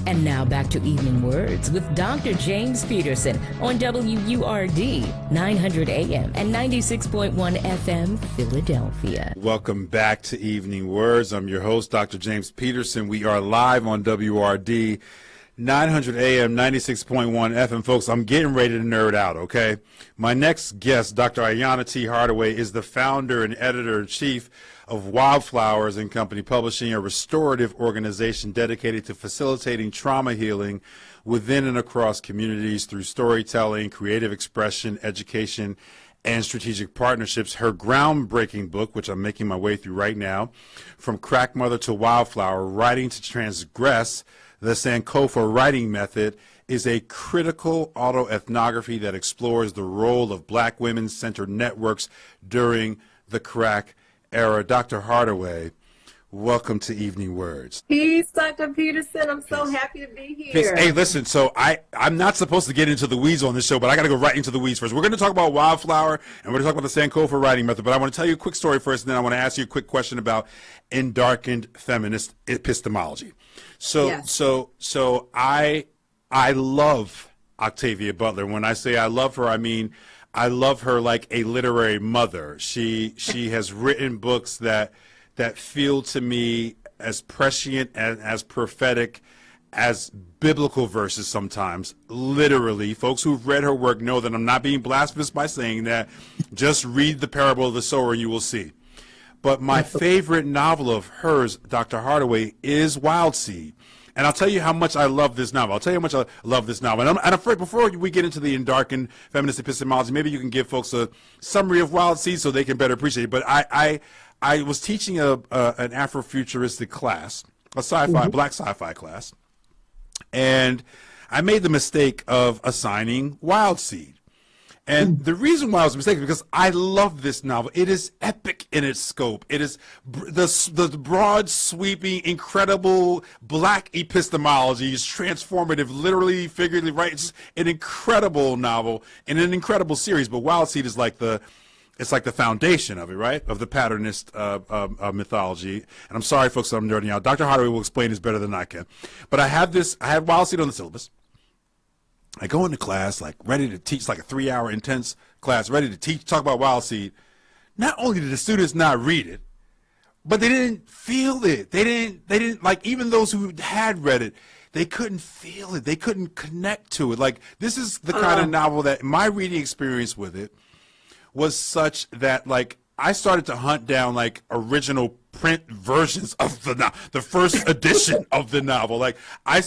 And now back to Evening Words with Dr. James Peterson on WURD 900 AM and 96.1 FM Philadelphia. Welcome back to Evening Words. I'm your host, Dr. James Peterson. We are live on WRD 900 AM, 96.1 FM. Folks, I'm getting ready to nerd out, okay? My next guest, Dr. Ayanna T. Hardaway, is the founder and editor-in-chief of Wildflowers and Company Publishing, a restorative organization dedicated to facilitating trauma healing within and across communities through storytelling, creative expression, education, and strategic partnerships. Her groundbreaking book, which I'm making my way through right now, From Crack Mother to Wildflower, Writing to Transgress, the Sankofa Writing Method, is a critical autoethnography that explores the role of Black women-centered networks during the crack era. Dr. Hardaway, welcome to Evening Words. Peace, Dr. Peterson. I'm so happy to be here. Peace. Hey, listen, so I'm not supposed to get into the weeds on this show, but I got to go right into the weeds first. We're going to talk about Wildflower, and we're going to talk about the Sankofa Writing Method, but I want to tell you a quick story first, and then I want to ask you a quick question about endarkened feminist epistemology. So I love Octavia Butler. When I say I love her, I mean I love her like a literary mother. She has written books that feel to me as prescient and as prophetic as biblical verses sometimes. Literally, folks who've read her work know that I'm not being blasphemous by saying that. Just read the parable of the sower and you will see. But my favorite novel of hers, Dr. Hardaway, is Wild Seed. And I'll tell you how much I love this novel. I'll tell you how much I love this novel. And I'm afraid before we get into the endarkened feminist epistemology, maybe you can give folks a summary of Wild Seed so they can better appreciate it. But I was teaching an Afrofuturistic class, a sci-fi, black sci-fi class, and I made the mistake of assigning Wild Seed. And the reason why I was mistaken is because I love this novel. It is epic in its scope. It is the broad, sweeping, incredible black epistemology is transformative, literally, figuratively, right? It's an incredible novel and an incredible series. But Wild Seed is like the foundation of it, right? Of the patternist mythology. And I'm sorry, folks, that I'm nerding out. Dr. Hardaway will explain this better than I can. But I have Wild Seed on the syllabus. I go into class, like, ready to teach, like a 3-hour intense class, ready to teach, talk about Wild Seed. Not only did the students not read it, but they didn't feel it. They didn't, like, even those who had read it, they couldn't feel it. They couldn't connect to it. Like, this is the kind of novel that my reading experience with it was such that, like, I started to hunt down, like, original print versions of the first edition of the novel. Like, I